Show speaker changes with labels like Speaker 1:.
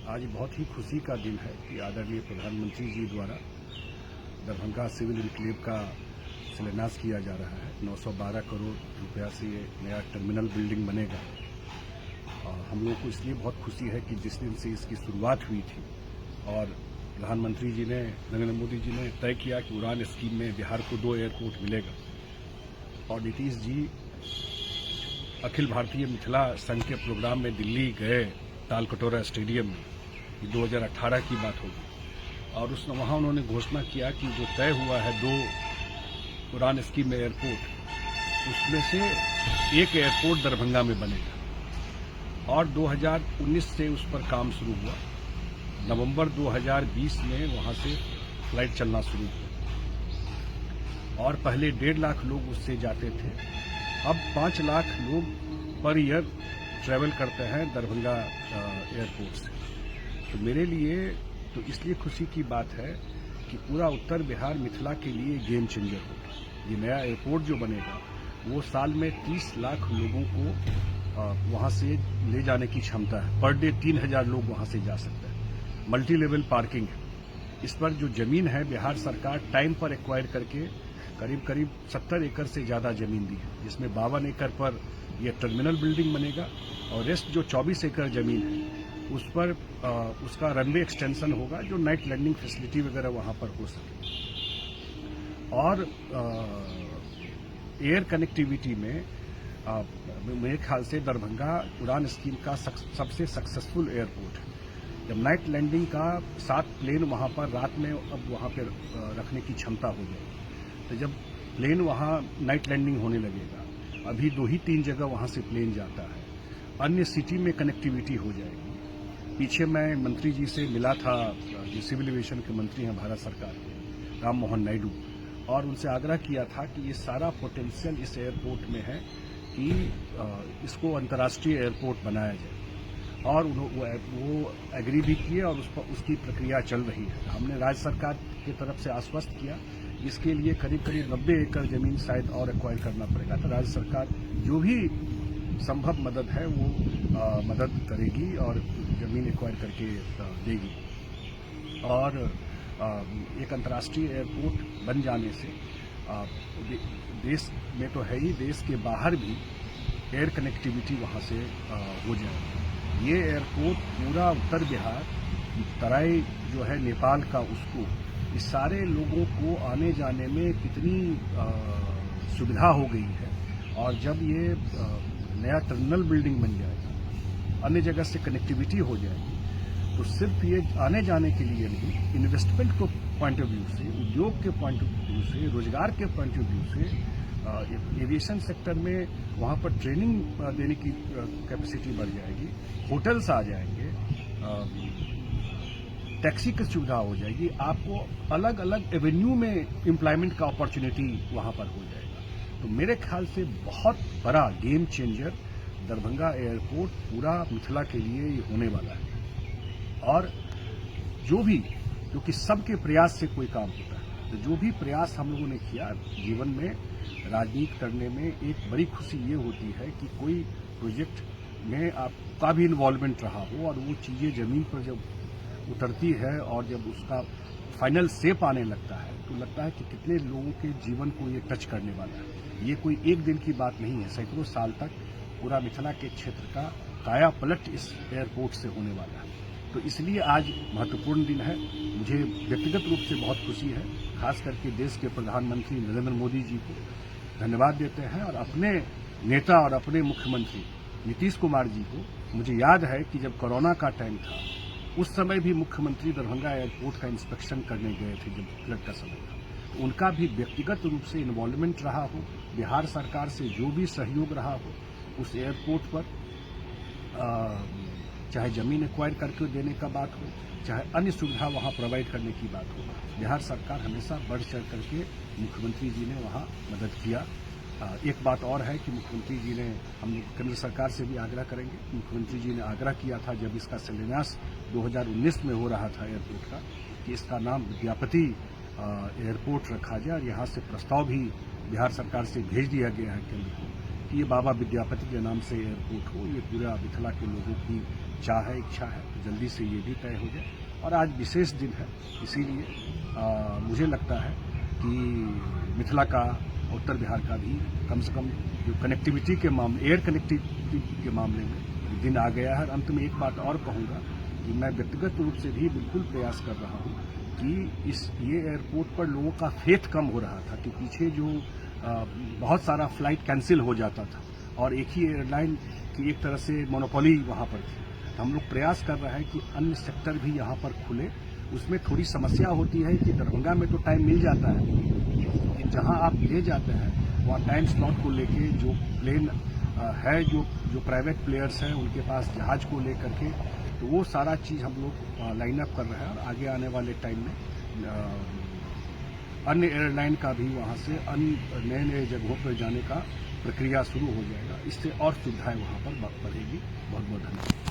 Speaker 1: आज बहुत ही खुशी का दिन है कि आदरणीय प्रधानमंत्री जी द्वारा दरभंगा सिविल इनक्लेव का शिलान्यास किया जा रहा है। 912 करोड़ रुपया से ये नया टर्मिनल बिल्डिंग बनेगा। और हम लोगों को इसलिए बहुत खुशी है कि जिस दिन से इसकी शुरुआत हुई थी और प्रधानमंत्री जी ने, नरेंद्र मोदी जी ने तय किया कि उड़ान स्कीम में बिहार को 2 एयरपोर्ट मिलेगा और नीतीश जी अखिल भारतीय मिथिला संघ के प्रोग्राम में दिल्ली गए, तालकटोरा स्टेडियम में, 2018 की बात होगी, और वहाँ उन्होंने घोषणा किया कि जो तय हुआ है 2 उड़ान स्कीम एयरपोर्ट, उसमें से एक एयरपोर्ट दरभंगा में बनेगा। और 2019 से उस पर काम शुरू हुआ। नवंबर 2020 में वहाँ से फ्लाइट चलना शुरू हुआ और पहले 1.5 लाख लोग उससे जाते थे। अब 5 लाख लोग पर ईयर ट्रैवल करते हैं दरभंगा एयरपोर्ट से। तो मेरे लिए तो इसलिए खुशी की बात है कि पूरा उत्तर बिहार मिथिला के लिए गेम चेंजर होगा। ये नया एयरपोर्ट जो बनेगा वो साल में 30 लाख लोगों को वहाँ से ले जाने की क्षमता है। पर डे 3000 लोग वहाँ से जा सकते हैं। मल्टी लेवल पार्किंग है। इस पर जो जमीन है बिहार सरकार टाइम पर एक्वायर करके करीब 70 एकड़ से ज़्यादा जमीन दी है, जिसमें 52 एकड़ पर यह टर्मिनल बिल्डिंग बनेगा और रेस्ट जो 24 एकड़ जमीन है उस पर उसका रनवे एक्सटेंशन होगा, जो नाइट लैंडिंग फैसिलिटी वगैरह वहाँ पर हो सके। और एयर कनेक्टिविटी में मेरे ख्याल से दरभंगा उड़ान स्कीम का सबसे सक्सेसफुल एयरपोर्ट है। जब नाइट लैंडिंग का 7 प्लेन वहाँ पर रात में अब वहाँ पर रखने की क्षमता हो जाएगी, तो जब प्लेन वहाँ नाइट लैंडिंग होने लगेगा, अभी 2 ही 3 जगह वहाँ से प्लेन जाता है, अन्य सिटी में कनेक्टिविटी हो जाएगी। पीछे मैं मंत्री जी से मिला था, जो सिविल एविएशन के मंत्री हैं भारत सरकार के, राम मोहन नायडू, और उनसे आग्रह किया था कि ये सारा पोटेंशियल इस एयरपोर्ट में है कि इसको अंतर्राष्ट्रीय एयरपोर्ट बनाया जाए। और वो एग्री भी किए और उसकी प्रक्रिया चल रही है। हमने राज्य सरकार की तरफ से आश्वस्त किया, इसके लिए करीब 90 एकड़ जमीन शायद और एक्वायर करना पड़ेगा। तो राज्य सरकार जो भी संभव मदद है वो मदद करेगी और जमीन एक्वायर करके देगी। और एक अंतर्राष्ट्रीय एयरपोर्ट बन जाने से देश में तो है ही, देश के बाहर भी एयर कनेक्टिविटी वहाँ से हो जाएगी। ये एयरपोर्ट पूरा उत्तर बिहार, तराई जो है नेपाल का, उसको, इस सारे लोगों को आने जाने में कितनी सुविधा हो गई है। और जब ये नया टर्मिनल बिल्डिंग बन जाएगा, अन्य जगह से कनेक्टिविटी हो जाएगी, तो सिर्फ ये आने जाने के लिए नहीं, इन्वेस्टमेंट को पॉइंट ऑफ व्यू से, उद्योग के पॉइंट ऑफ व्यू से, रोजगार के पॉइंट ऑफ व्यू से, एविएशन सेक्टर में वहाँ पर ट्रेनिंग देने की कैपेसिटी बढ़ जाएगी, होटल्स आ जाएंगे, टैक्सी की सुविधा हो जाएगी, आपको अलग अलग एवेन्यू में एम्प्लॉयमेंट का अपॉर्चुनिटी वहाँ पर हो जाएगा। तो मेरे ख्याल से बहुत बड़ा गेम चेंजर दरभंगा एयरपोर्ट पूरा मिथिला के लिए ये होने वाला है। और क्योंकि सबके प्रयास से कोई काम होता है, तो जो भी प्रयास हम लोगों ने किया जीवन में, राजनीति करने में, एक बड़ी खुशी ये होती है कि कोई प्रोजेक्ट में आपका भी इन्वॉल्वमेंट रहा हो और वो चीज़ें जमीन पर जब उतरती है और जब उसका फाइनल शेप आने लगता है, तो लगता है कि कितने लोगों के जीवन को ये टच करने वाला है। ये कोई एक दिन की बात नहीं है, सैकड़ों साल तक पूरा मिथिला के क्षेत्र का काया पलट इस एयरपोर्ट से होने वाला है। तो इसलिए आज महत्वपूर्ण दिन है। मुझे व्यक्तिगत रूप से बहुत खुशी है, खास करके देश के प्रधानमंत्री नरेंद्र मोदी जी को धन्यवाद देते हैं, और अपने नेता और अपने मुख्यमंत्री नीतीश कुमार जी को। मुझे याद है कि जब कोरोना का टाइम था, उस समय भी मुख्यमंत्री दरभंगा एयरपोर्ट का इंस्पेक्शन करने गए थे जब फ्लड का समय था। तो उनका भी व्यक्तिगत रूप से इन्वॉल्वमेंट रहा हो, बिहार सरकार से जो भी सहयोग रहा हो उस एयरपोर्ट पर, चाहे जमीन एक्वायर करके देने का बात हो, चाहे अन्य सुविधा वहाँ प्रोवाइड करने की बात हो, बिहार सरकार हमेशा बढ़ चढ़ करके मुख्यमंत्री जी ने वहाँ मदद किया। एक बात और है कि मुख्यमंत्री जी ने, हम केंद्र सरकार से भी आग्रह करेंगे, मुख्यमंत्री जी ने आग्रह किया था जब इसका शिलान्यास 2019 में हो रहा था एयरपोर्ट का, कि इसका नाम विद्यापति एयरपोर्ट रखा जाए। और यहाँ से प्रस्ताव भी बिहार सरकार से भेज दिया गया है केंद्र को कि ये बाबा विद्यापति के नाम से एयरपोर्ट हो। ये पूरा मिथिला के लोगों की चाह है, इच्छा है, जल्दी से ये भी तय हो जाए। और आज विशेष दिन है, इसीलिए मुझे लगता है कि मिथिला का, उत्तर बिहार का भी कम से कम जो कनेक्टिविटी के मामले, एयर कनेक्टिविटी के मामले में दिन आ गया है। और अंत में एक बात और कहूँगा कि मैं व्यक्तिगत रूप से भी बिल्कुल प्रयास कर रहा हूँ कि ये एयरपोर्ट पर लोगों का फेथ कम हो रहा था कि पीछे जो बहुत सारा फ्लाइट कैंसिल हो जाता था और एक ही एयरलाइन की एक तरह से मोनोपोली वहाँ पर थी। तो हम लोग प्रयास कर रहे हैं कि अन्य सेक्टर भी यहाँ पर खुले। उसमें थोड़ी समस्या होती है कि दरभंगा में तो टाइम मिल जाता है, लेकिन जहाँ आप ले जाते हैं वहाँ टाइम स्लॉट को लेके जो प्लेन है, जो प्राइवेट प्लेयर्स हैं उनके पास जहाज को लेकर के, तो वो सारा चीज़ हम लोग लाइन अप कर रहे हैं। और आगे आने वाले टाइम में अन्य एयरलाइन का भी वहाँ से अन्य नए जगहों पर जाने का प्रक्रिया शुरू हो जाएगा। इससे और सुविधाएं वहाँ पर बढ़ेगी। बहुत बहुत धन्यवाद।